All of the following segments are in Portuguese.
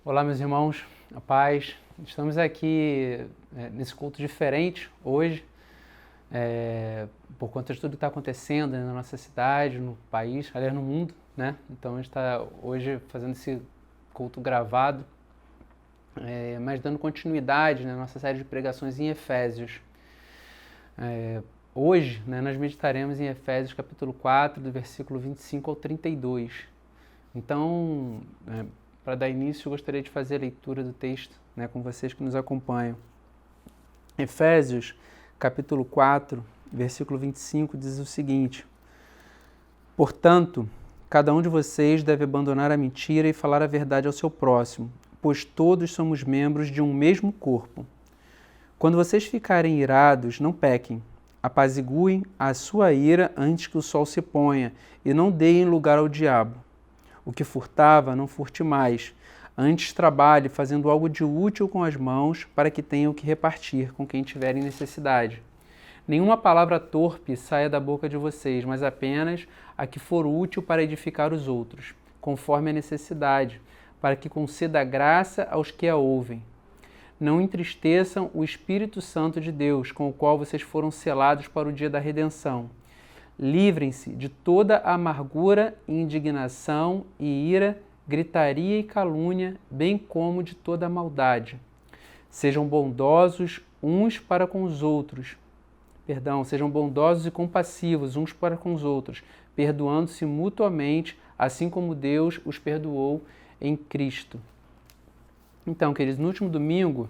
Olá, meus irmãos, a paz. Estamos aqui nesse culto diferente hoje, por conta de tudo que está acontecendo na nossa cidade, no país, aliás, no mundo, né? Então a gente está hoje fazendo esse culto gravado, mas dando continuidade na nossa série de pregações em Efésios. Hoje, nós meditaremos em Efésios capítulo 4, do versículo 25 ao 32. Então, para dar início, eu gostaria de fazer a leitura do texto com vocês que nos acompanham. Efésios, capítulo 4, versículo 25, diz o seguinte: Portanto, cada um de vocês deve abandonar a mentira e falar a verdade ao seu próximo, pois todos somos membros de um mesmo corpo. Quando vocês ficarem irados, não pequem. Apaziguem a sua ira antes que o sol se ponha e não deem lugar ao diabo. O que furtava, não furte mais. Antes trabalhe fazendo algo de útil com as mãos para que tenham que repartir com quem tiver em necessidade. Nenhuma palavra torpe saia da boca de vocês, mas apenas a que for útil para edificar os outros, conforme a necessidade, para que conceda graça aos que a ouvem. Não entristeçam o Espírito Santo de Deus, com o qual vocês foram selados para o dia da redenção. Livrem-se de toda amargura, indignação e ira, gritaria e calúnia, bem como de toda maldade. Sejam bondosos uns para com os outros. Sejam bondosos e compassivos uns para com os outros, perdoando-se mutuamente, assim como Deus os perdoou em Cristo. Então, queridos, no último domingo,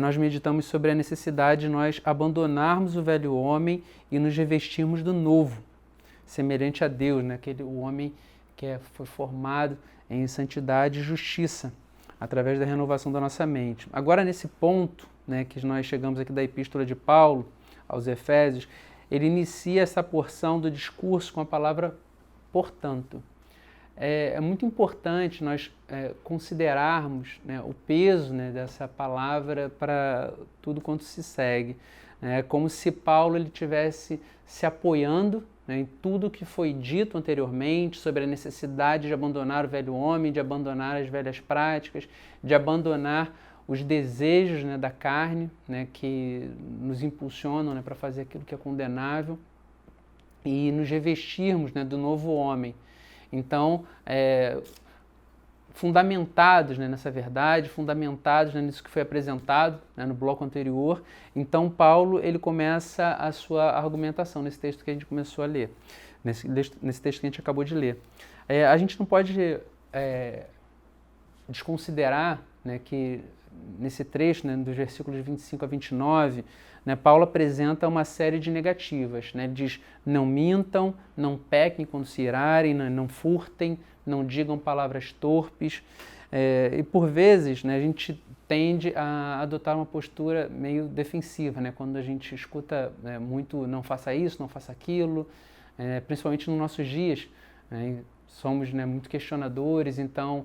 nós meditamos sobre a necessidade de nós abandonarmos o velho homem e nos revestirmos do novo, semelhante a Deus, o homem que foi formado em santidade e justiça, através da renovação da nossa mente. Agora, nesse ponto, que nós chegamos aqui da Epístola de Paulo aos Efésios, ele inicia essa porção do discurso com a palavra portanto. É muito importante nós considerarmos o peso dessa palavra para tudo quanto se segue. É como se Paulo ele estivesse se apoiando em tudo que foi dito anteriormente sobre a necessidade de abandonar o velho homem, de abandonar as velhas práticas, de abandonar os desejos da carne que nos impulsionam para fazer aquilo que é condenável e nos revestirmos do novo homem. Então, fundamentados nessa verdade, fundamentados nisso que foi apresentado no bloco anterior, então Paulo ele começa a sua argumentação nesse texto que a gente começou a ler, nesse texto que a gente acabou de ler. A gente não pode desconsiderar que nesse trecho, dos versículos 25 a 29, Paulo apresenta uma série de negativas. Ele diz, não mintam, não pequem quando se irarem, não furtem, não digam palavras torpes. E por vezes a gente tende a adotar uma postura meio defensiva, quando a gente escuta muito não faça isso, não faça aquilo, principalmente nos nossos dias. Somos muito questionadores, então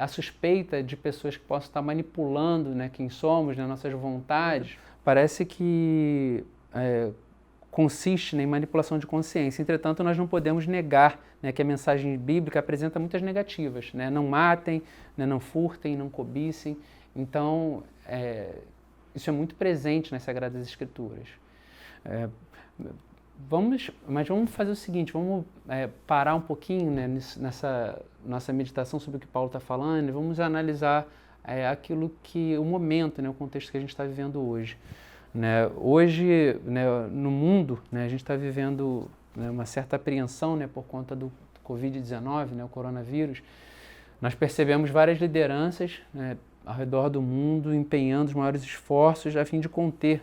a suspeita de pessoas que possam estar manipulando quem somos, nossas vontades, parece que consiste em manipulação de consciência. Entretanto, nós não podemos negar que a mensagem bíblica apresenta muitas negativas. Não matem, não furtem, não cobicem. Então, isso é muito presente nas Sagradas Escrituras. Vamos fazer o seguinte, vamos parar um pouquinho nessa nossa meditação sobre o que Paulo está falando e vamos analisar o momento, o contexto que a gente está vivendo hoje. Hoje, no mundo, a gente está vivendo uma certa apreensão por conta do Covid-19, o coronavírus. Nós percebemos várias lideranças ao redor do mundo empenhando os maiores esforços a fim de conter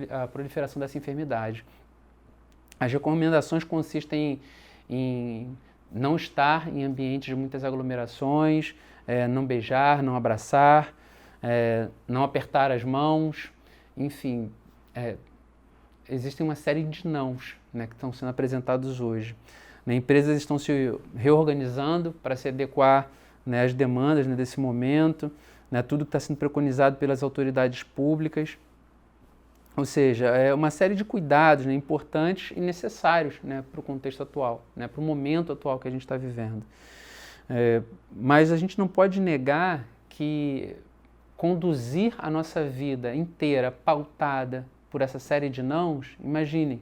a proliferação dessa enfermidade. As recomendações consistem em não estar em ambientes de muitas aglomerações, não beijar, não abraçar, não apertar as mãos, enfim, existem uma série de nãos que estão sendo apresentados hoje. Empresas estão se reorganizando para se adequar às demandas desse momento, tudo que está sendo preconizado pelas autoridades públicas. Ou seja, é uma série de cuidados importantes e necessários para o contexto atual, para o momento atual que a gente está vivendo. Mas a gente não pode negar que conduzir a nossa vida inteira pautada por essa série de nãos, imagine,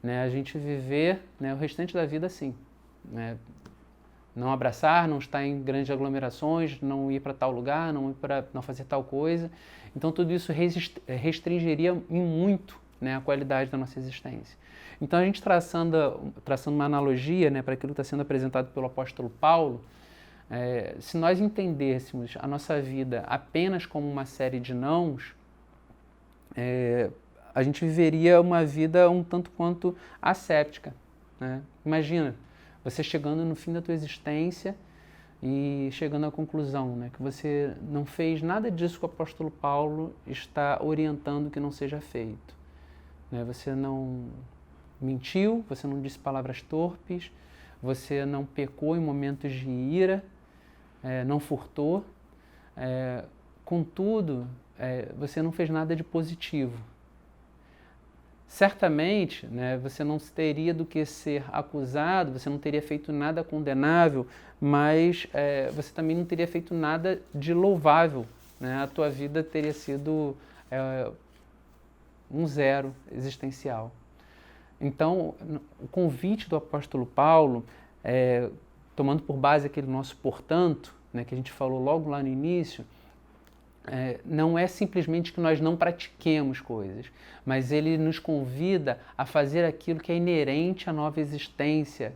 né, a gente viver, né, o restante da vida assim, né, não abraçar, não estar em grandes aglomerações, não ir para tal lugar, não fazer tal coisa. Então tudo isso restringiria em muito, né, a qualidade da nossa existência. Então a gente traçando uma analogia, né, para aquilo que está sendo apresentado pelo apóstolo Paulo, se nós entendêssemos a nossa vida apenas como uma série de nãos, a gente viveria uma vida um tanto quanto asséptica, né? Imagina, você chegando no fim da tua existência e chegando à conclusão, né, que você não fez nada disso que o apóstolo Paulo está orientando que não seja feito. Né? Você não mentiu, você não disse palavras torpes, você não pecou em momentos de ira, não furtou, contudo, você não fez nada de positivo. Certamente, né, você não teria do que ser acusado, você não teria feito nada condenável, mas você também não teria feito nada de louvável. Né? A tua vida teria sido um zero existencial. Então, o convite do apóstolo Paulo, tomando por base aquele nosso portanto, né, que a gente falou logo lá no início, não é simplesmente que nós não pratiquemos coisas, mas ele nos convida a fazer aquilo que é inerente à nova existência,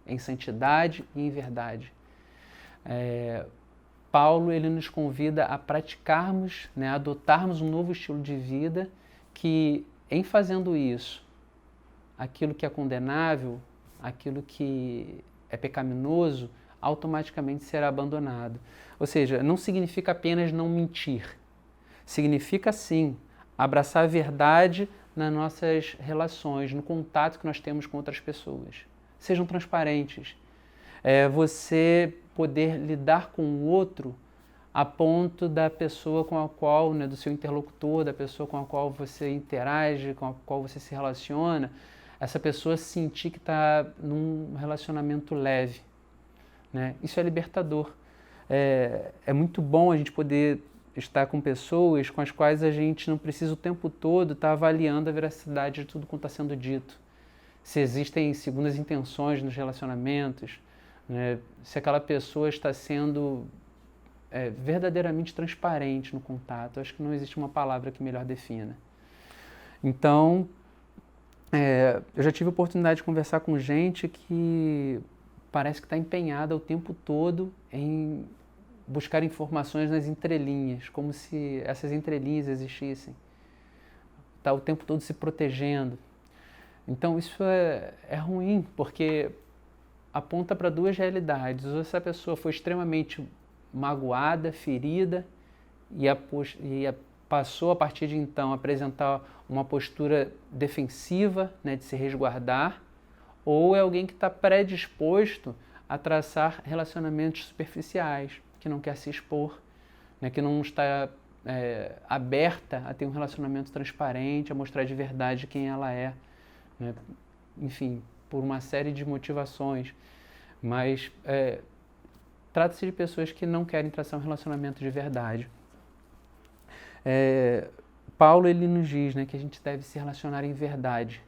em santidade e em verdade. Paulo ele nos convida a praticarmos, né, a adotarmos um novo estilo de vida que, em fazendo isso, aquilo que é condenável, aquilo que é pecaminoso, automaticamente será abandonado. Ou seja, não significa apenas não mentir. Significa, sim, abraçar a verdade nas nossas relações, no contato que nós temos com outras pessoas. Sejam transparentes. Você poder lidar com o outro a ponto da pessoa com a qual, né, do seu interlocutor, da pessoa com a qual você interage, com a qual você se relaciona, essa pessoa sentir que está num relacionamento leve. Né? Isso é libertador. É muito bom a gente poder estar com pessoas com as quais a gente não precisa o tempo todo estar avaliando a veracidade de tudo que está sendo dito. Se existem segundas intenções nos relacionamentos, né? Se aquela pessoa está sendo verdadeiramente transparente no contato. Acho que não existe uma palavra que melhor defina. Então, eu já tive a oportunidade de conversar com gente que parece que está empenhada o tempo todo em buscar informações nas entrelinhas, como se essas entrelinhas existissem. Está o tempo todo se protegendo. Então isso é ruim, porque aponta para duas realidades. Ou essa pessoa foi extremamente magoada, ferida, e passou a partir de então a apresentar uma postura defensiva, né, de se resguardar, ou é alguém que está predisposto a traçar relacionamentos superficiais, que não quer se expor, né, que não está aberta a ter um relacionamento transparente, a mostrar de verdade quem ela é, né? Enfim, por uma série de motivações. Mas trata-se de pessoas que não querem traçar um relacionamento de verdade. Paulo ele nos diz, né, que a gente deve se relacionar em verdade,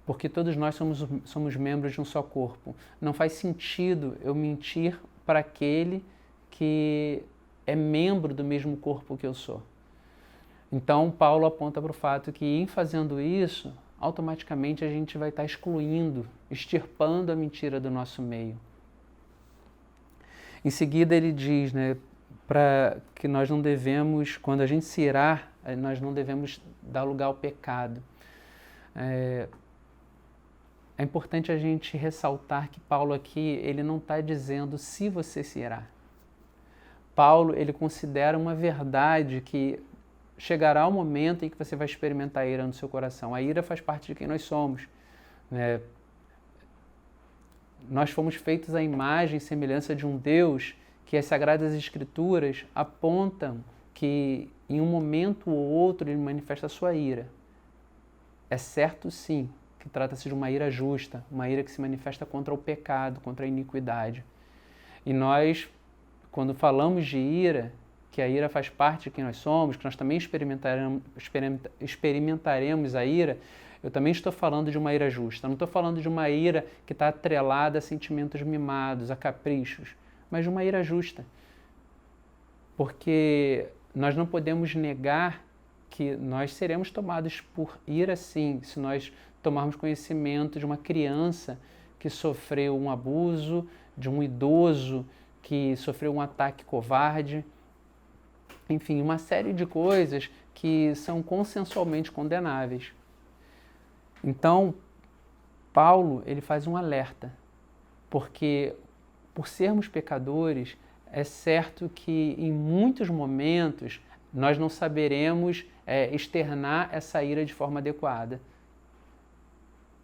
porque todos nós somos membros de um só corpo. Não faz sentido eu mentir para aquele que é membro do mesmo corpo que eu sou. Então, Paulo aponta para o fato que, em fazendo isso, automaticamente a gente vai estar excluindo, extirpando a mentira do nosso meio. Em seguida, ele diz, né, para que nós não devemos, quando a gente se irar, nós não devemos dar lugar ao pecado. É importante a gente ressaltar que Paulo aqui, ele não está dizendo se você se irar. Paulo, ele considera uma verdade que chegará o momento em que você vai experimentar a ira no seu coração. A ira faz parte de quem nós somos. Né? Nós fomos feitos à imagem e semelhança de um Deus que as Sagradas Escrituras apontam que em um momento ou outro ele manifesta a sua ira. É certo, sim, que trata-se de uma ira justa, uma ira que se manifesta contra o pecado, contra a iniquidade. E nós, quando falamos de ira, que a ira faz parte de quem nós somos, que nós também experimentaremos a ira, eu também estou falando de uma ira justa. Eu não estou falando de uma ira que está atrelada a sentimentos mimados, a caprichos, mas de uma ira justa. Porque nós não podemos negar que nós seremos tomados por ira, sim, se nós tomarmos conhecimento de uma criança que sofreu um abuso, de um idoso que sofreu um ataque covarde, enfim, uma série de coisas que são consensualmente condenáveis. Então, Paulo, ele faz um alerta, porque por sermos pecadores, é certo que em muitos momentos nós não saberemos externar essa ira de forma adequada.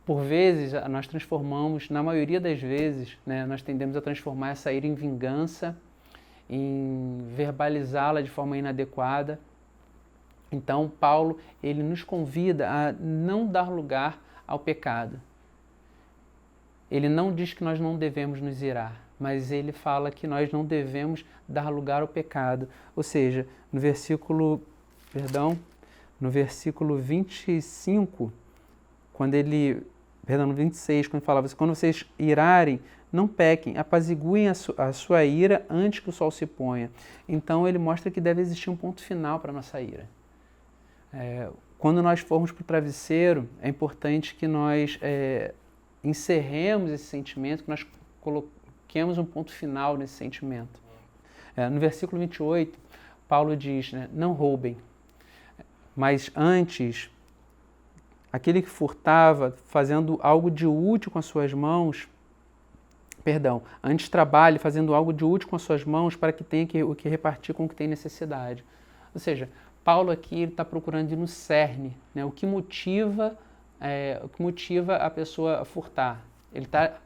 Por vezes, nós transformamos, na maioria das vezes, né, nós tendemos a transformar essa ira em vingança, em verbalizá-la de forma inadequada. Então, Paulo, ele nos convida a não dar lugar ao pecado. Ele não diz que nós não devemos nos irar, mas ele fala que nós não devemos dar lugar ao pecado. Ou seja, no versículo 25, no 26, quando falava assim, quando vocês irarem, não pequem, apaziguem a sua ira antes que o sol se ponha. Então ele mostra que deve existir um ponto final para a nossa ira. Quando nós formos para o travesseiro, é importante que nós encerremos esse sentimento, que nós coloquemos um ponto final nesse sentimento. No versículo 28, Paulo diz, né, não roubem, mas antes, aquele que furtava, fazendo algo de útil com as suas mãos, antes trabalhe fazendo algo de útil com as suas mãos para que tenha o que repartir com o que tem necessidade. Ou seja, Paulo aqui está procurando ir no cerne, né? O que motiva a pessoa a furtar. Ele está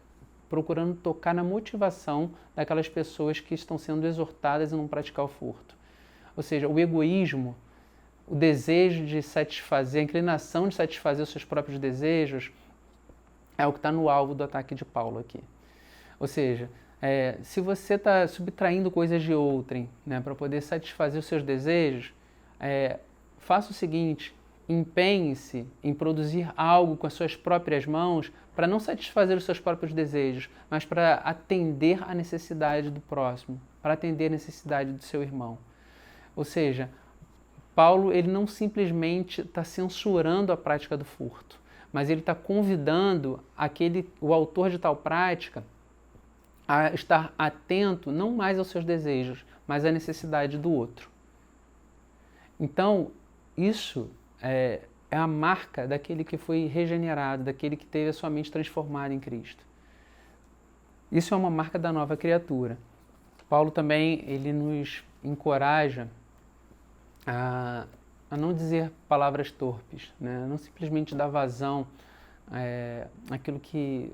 procurando tocar na motivação daquelas pessoas que estão sendo exortadas a não praticar o furto. Ou seja, o egoísmo, o desejo de satisfazer, a inclinação de satisfazer os seus próprios desejos, é o que está no alvo do ataque de Paulo aqui. Ou seja, se você está subtraindo coisas de outrem, né, para poder satisfazer os seus desejos, faça o seguinte, empenhe-se em produzir algo com as suas próprias mãos para não satisfazer os seus próprios desejos, mas para atender à necessidade do próximo, para atender à necessidade do seu irmão. Ou seja, Paulo ele não simplesmente está censurando a prática do furto, mas ele está convidando o autor de tal prática a estar atento não mais aos seus desejos, mas à necessidade do outro. Então, isso é a marca daquele que foi regenerado, daquele que teve a sua mente transformada em Cristo. Isso é uma marca da nova criatura. Paulo também ele nos encoraja a não dizer palavras torpes, né? Não simplesmente dar vazão àquilo que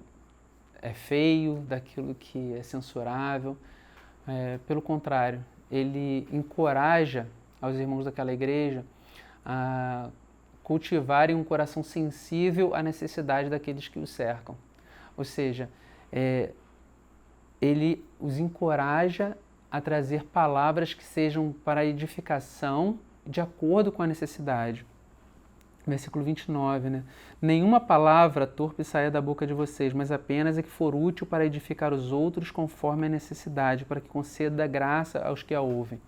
é feio, daquilo que é censurável. Pelo contrário, ele encoraja aos irmãos daquela igreja a cultivarem um coração sensível à necessidade daqueles que os cercam. Ou seja, ele os encoraja a trazer palavras que sejam para a edificação de acordo com a necessidade. Versículo 29, né? Nenhuma palavra torpe saia da boca de vocês, mas apenas a que for útil para edificar os outros conforme a necessidade, para que conceda graça aos que a ouvem.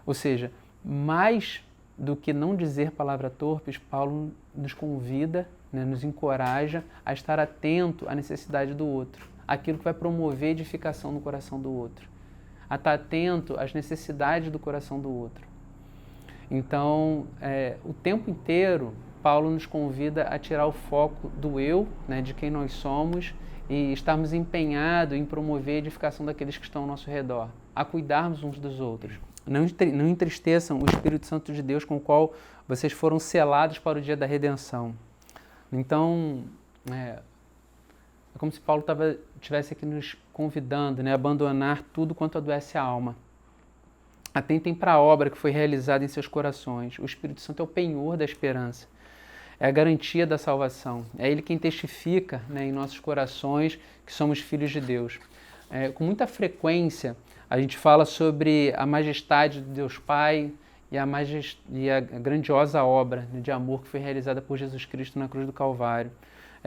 Ou seja, mais do que não dizer palavras torpes, Paulo nos convida, né, nos encoraja a estar atento à necessidade do outro, aquilo que vai promover edificação no coração do outro, a estar atento às necessidades do coração do outro. Então, o tempo inteiro, Paulo nos convida a tirar o foco do eu, né, de quem nós somos, e estarmos empenhados em promover a edificação daqueles que estão ao nosso redor, a cuidarmos uns dos outros. Não entristeçam o Espírito Santo de Deus com o qual vocês foram selados para o dia da redenção. Então, é como se Paulo estivesse aqui nos convidando, né, a abandonar tudo quanto adoece a alma. Atentem para a obra que foi realizada em seus corações. O Espírito Santo é o penhor da esperança. É a garantia da salvação. É Ele quem testifica, né, em nossos corações que somos filhos de Deus. Com muita frequência, A gente fala sobre a majestade de Deus Pai e a grandiosa obra de amor que foi realizada por Jesus Cristo na cruz do Calvário.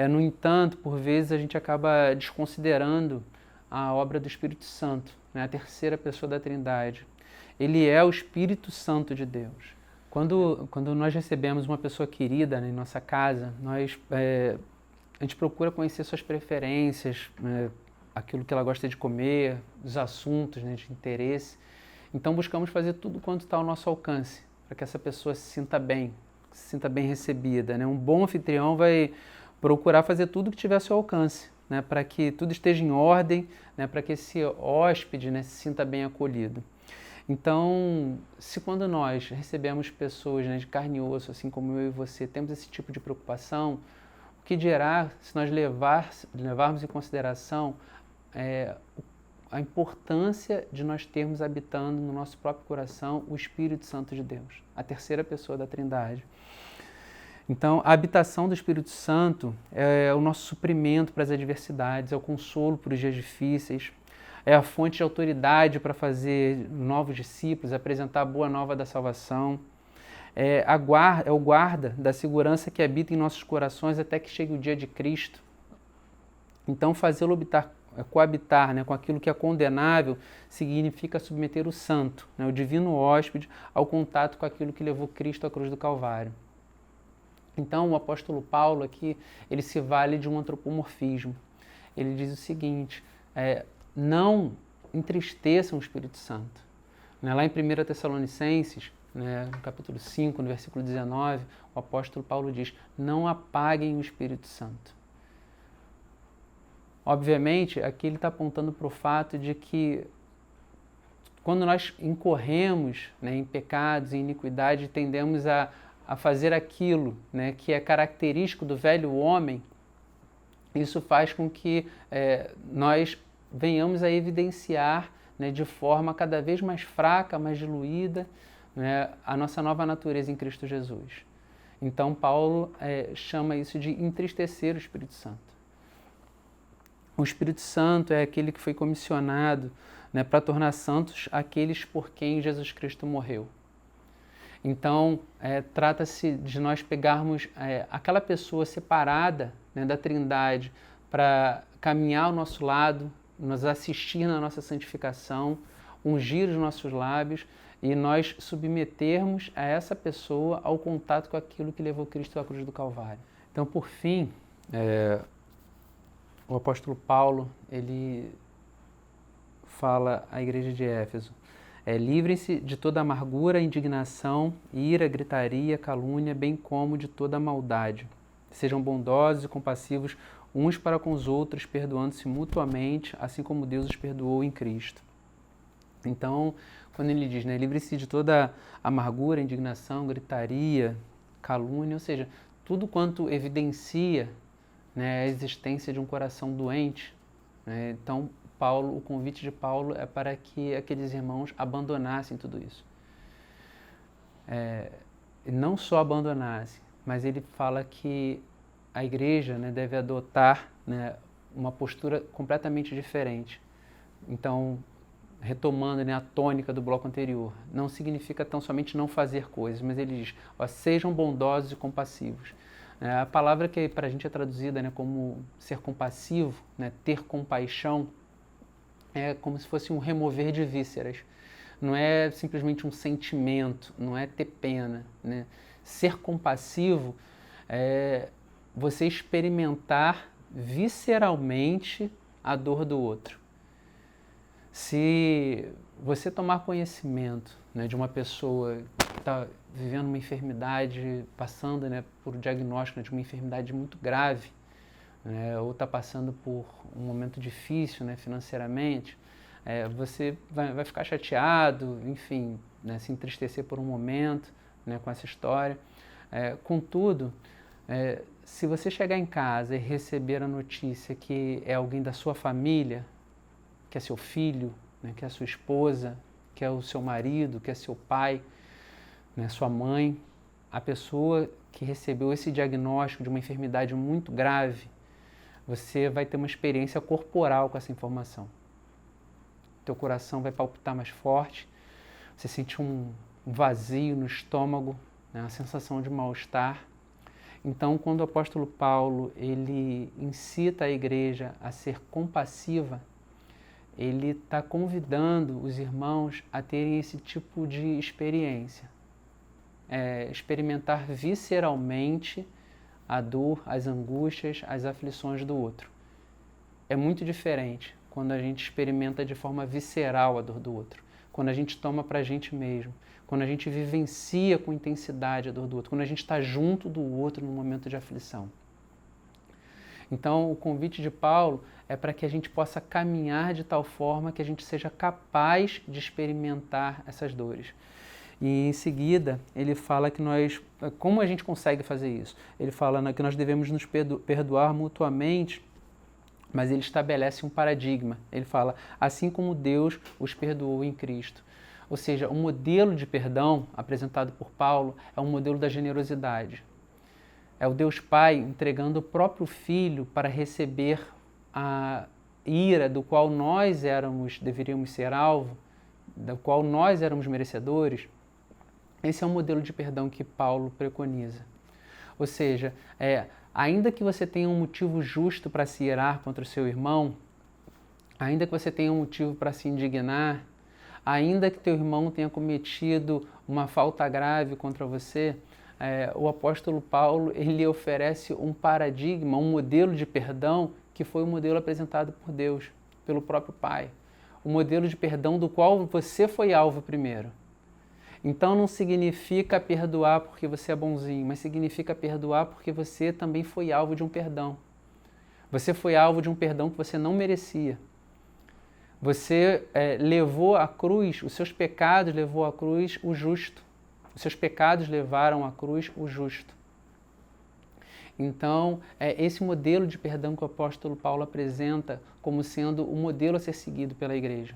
No entanto, por vezes a gente acaba desconsiderando a obra do Espírito Santo, né? A terceira pessoa da Trindade. Ele é o Espírito Santo de Deus. Quando nós recebemos uma pessoa querida, né, em nossa casa, a gente procura conhecer suas preferências, né, aquilo que ela gosta de comer, os assuntos, né, de interesse. Então buscamos fazer tudo quanto está ao nosso alcance, para que essa pessoa se sinta bem recebida, né? Um bom anfitrião vai procurar fazer tudo que tiver ao seu alcance, né, para que tudo esteja em ordem, né, para que esse hóspede, né, se sinta bem acolhido. Então, se quando nós recebemos pessoas, né, de carne e osso, assim como eu e você, temos esse tipo de preocupação, o que dirá se nós levarmos em consideração a importância de nós termos habitando no nosso próprio coração o Espírito Santo de Deus, a terceira pessoa da Trindade. Então, a habitação do Espírito Santo é o nosso suprimento para as adversidades, é o consolo para os dias difíceis, é a fonte de autoridade para fazer novos discípulos, apresentar a boa nova da salvação, é o guarda da segurança que habita em nossos corações até que chegue o dia de Cristo. Então, fazê-lo coabitar, né, com aquilo que é condenável significa submeter o santo, né, o divino hóspede, ao contato com aquilo que levou Cristo à cruz do Calvário. Então, o apóstolo Paulo aqui, ele se vale de um antropomorfismo. Ele diz o seguinte, não entristeçam o Espírito Santo. Né, lá em 1 Tessalonicenses, né, no capítulo 5, no versículo 19, o apóstolo Paulo diz, não apaguem o Espírito Santo. Obviamente, aqui ele está apontando para o fato de que quando nós incorremos, né, em pecados, em iniquidade, tendemos a fazer aquilo, né, que é característico do velho homem. Isso faz com que nós venhamos a evidenciar, né, de forma cada vez mais fraca, mais diluída, né, a nossa nova natureza em Cristo Jesus. Então Paulo chama isso de entristecer o Espírito Santo. O Espírito Santo é aquele que foi comissionado, né, para tornar santos aqueles por quem Jesus Cristo morreu. Então, trata-se de nós pegarmos aquela pessoa separada, né, da Trindade para caminhar ao nosso lado, nos assistir na nossa santificação, ungir os nossos lábios e nós submetermos a essa pessoa ao contato com aquilo que levou Cristo à cruz do Calvário. Então, por fim, o apóstolo Paulo, ele fala à igreja de Éfeso, livrem-se de toda amargura, indignação, ira, gritaria, calúnia, bem como de toda maldade. Sejam bondosos e compassivos uns para com os outros, perdoando-se mutuamente, assim como Deus os perdoou em Cristo. Então, quando ele diz, né, livre-se de toda amargura, indignação, gritaria, calúnia, ou seja, tudo quanto evidencia, né, a existência de um coração doente, né? Então, o convite de Paulo é para que aqueles irmãos abandonassem tudo isso. Não só abandonassem, mas ele fala que a igreja, né, deve adotar, né, uma postura completamente diferente. Então, retomando, né, a tônica do bloco anterior, não significa tão somente não fazer coisas, mas ele diz, sejam bondosos e compassivos. A palavra que para a gente é traduzida, né, como ser compassivo, né, ter compaixão, é como se fosse um remover de vísceras. Não é simplesmente um sentimento, não é ter pena, né? Ser compassivo é você experimentar visceralmente a dor do outro. Se você tomar conhecimento, né, de uma pessoa que está vivendo uma enfermidade, passando, né, por um diagnóstico, né, de uma enfermidade muito grave, né, ou está passando por um momento difícil, né, financeiramente, você vai ficar chateado, enfim, né, se entristecer por um momento, né, com essa história. Contudo, se você chegar em casa e receber a notícia que é alguém da sua família, que é seu filho, né, que é sua esposa, que é o seu marido, que é seu pai, né, sua mãe, a pessoa que recebeu esse diagnóstico de uma enfermidade muito grave, você vai ter uma experiência corporal com essa informação. teu coração vai palpitar mais forte, você sente um vazio no estômago, né, a sensação de mal-estar. Então, quando o apóstolo Paulo ele incita a igreja a ser compassiva, ele está convidando os irmãos a terem esse tipo de experiência, experimentar visceralmente a dor, as angústias, as aflições do outro. É muito diferente quando a gente experimenta de forma visceral a dor do outro, quando a gente toma para a gente mesmo, quando a gente vivencia com intensidade a dor do outro, quando a gente está junto do outro no momento de aflição. Então, o convite de Paulo é para que a gente possa caminhar de tal forma que a gente seja capaz de experimentar essas dores. E em seguida, ele fala que como a gente consegue fazer isso? Ele fala que nós devemos nos perdoar mutuamente, mas ele estabelece um paradigma. Ele fala, assim como Deus os perdoou em Cristo. Ou seja, o modelo de perdão apresentado por Paulo é um modelo da generosidade. É o Deus Pai entregando o próprio Filho para receber a ira do qual nós deveríamos ser alvo, do qual nós éramos merecedores. Esse é o modelo de perdão que Paulo preconiza. Ou seja, ainda que você tenha um motivo justo para se irar contra o seu irmão, ainda que você tenha um motivo para se indignar, ainda que teu irmão tenha cometido uma falta grave contra você, o apóstolo Paulo ele oferece um paradigma, um modelo de perdão que foi o modelo apresentado por Deus, pelo próprio Pai. O modelo de perdão do qual você foi alvo primeiro. Então não significa perdoar porque você é bonzinho, mas significa perdoar porque você também foi alvo de um perdão. Você foi alvo de um perdão que você não merecia. Você levou à cruz, os seus pecados levou à cruz o justo. Os seus pecados levaram à cruz o justo. Então, esse modelo de perdão que o apóstolo Paulo apresenta como sendo o modelo a ser seguido pela igreja.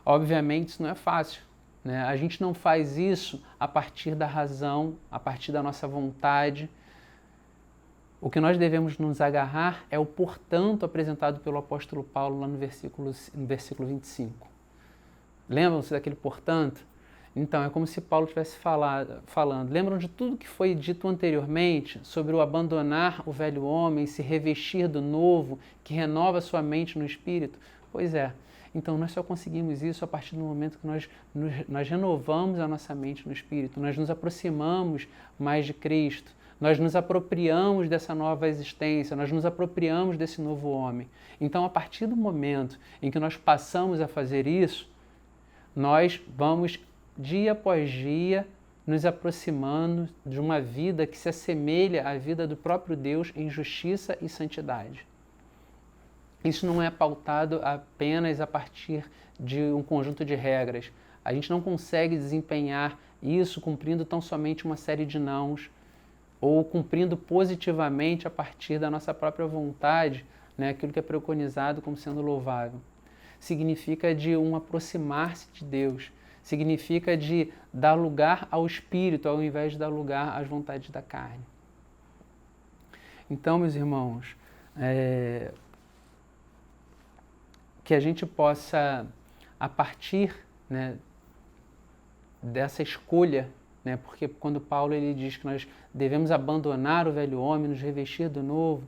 Obviamente, isso não é fácil. Né? A gente não faz isso a partir da razão, a partir da nossa vontade. O que nós devemos nos agarrar é o portanto apresentado pelo apóstolo Paulo lá no versículo 25. Lembram-se daquele portanto? Então, é como se Paulo estivesse falando. Lembram de tudo que foi dito anteriormente sobre o abandonar o velho homem, se revestir do novo, que renova sua mente no espírito? Pois é. Então, nós só conseguimos isso a partir do momento que nós renovamos a nossa mente no espírito, nós nos aproximamos mais de Cristo, nós nos apropriamos dessa nova existência, nós nos apropriamos desse novo homem. Então, a partir do momento em que nós passamos a fazer isso, nós vamos dia após dia, nos aproximando de uma vida que se assemelha à vida do próprio Deus em justiça e santidade. Isso não é pautado apenas a partir de um conjunto de regras. A gente não consegue desempenhar isso cumprindo tão somente uma série de nãos ou cumprindo positivamente a partir da nossa própria vontade, né, aquilo que é preconizado como sendo louvável. Significa de um aproximar-se de Deus, significa de dar lugar ao Espírito ao invés de dar lugar às vontades da carne. Então, meus irmãos, que a gente possa, a partir, né, dessa escolha, né, porque quando Paulo ele diz que nós devemos abandonar o velho homem, nos revestir do novo,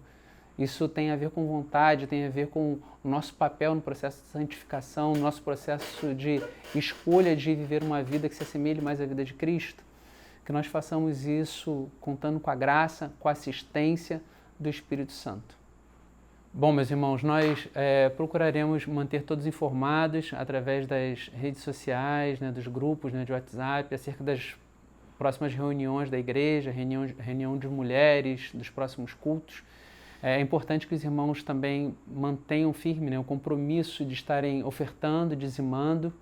isso tem a ver com vontade, tem a ver com o nosso papel no processo de santificação, no nosso processo de escolha de viver uma vida que se assemelhe mais à vida de Cristo. Que nós façamos isso contando com a graça, com a assistência do Espírito Santo. Bom, meus irmãos, nós procuraremos manter todos informados através das redes sociais, né, dos grupos, né, de WhatsApp, acerca das próximas reuniões da igreja, reunião de mulheres, dos próximos cultos. É importante que os irmãos também mantenham firme, né, o compromisso de estarem ofertando, dizimando,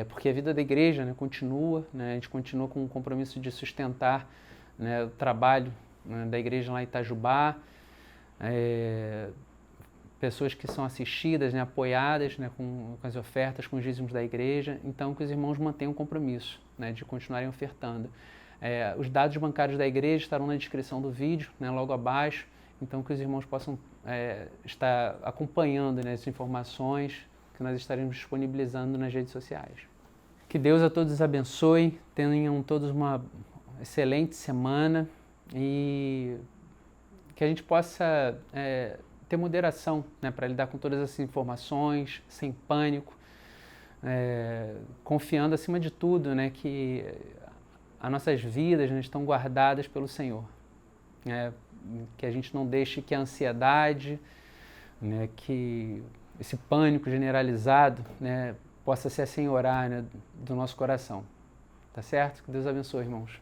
porque a vida da igreja, né, continua, né, a gente continua com o compromisso de sustentar, né, o trabalho, né, da igreja lá em Itajubá, pessoas que são assistidas, né, apoiadas, né, com as ofertas, com os dízimos da igreja. Então, que os irmãos mantenham o compromisso, né, de continuarem ofertando. Os dados bancários da igreja estarão na descrição do vídeo, né, logo abaixo. Então, que os irmãos possam estar acompanhando, né, as informações, que nós estaremos disponibilizando nas redes sociais. Que Deus a todos abençoe, tenham todos uma excelente semana e que a gente possa ter moderação, né, para lidar com todas essas informações, sem pânico, confiando acima de tudo, né, que as nossas vidas, né, estão guardadas pelo Senhor. Que a gente não deixe que a ansiedade, né, que esse pânico generalizado, né, possa se assenhorar, né, do nosso coração. Tá certo? Que Deus abençoe, irmãos.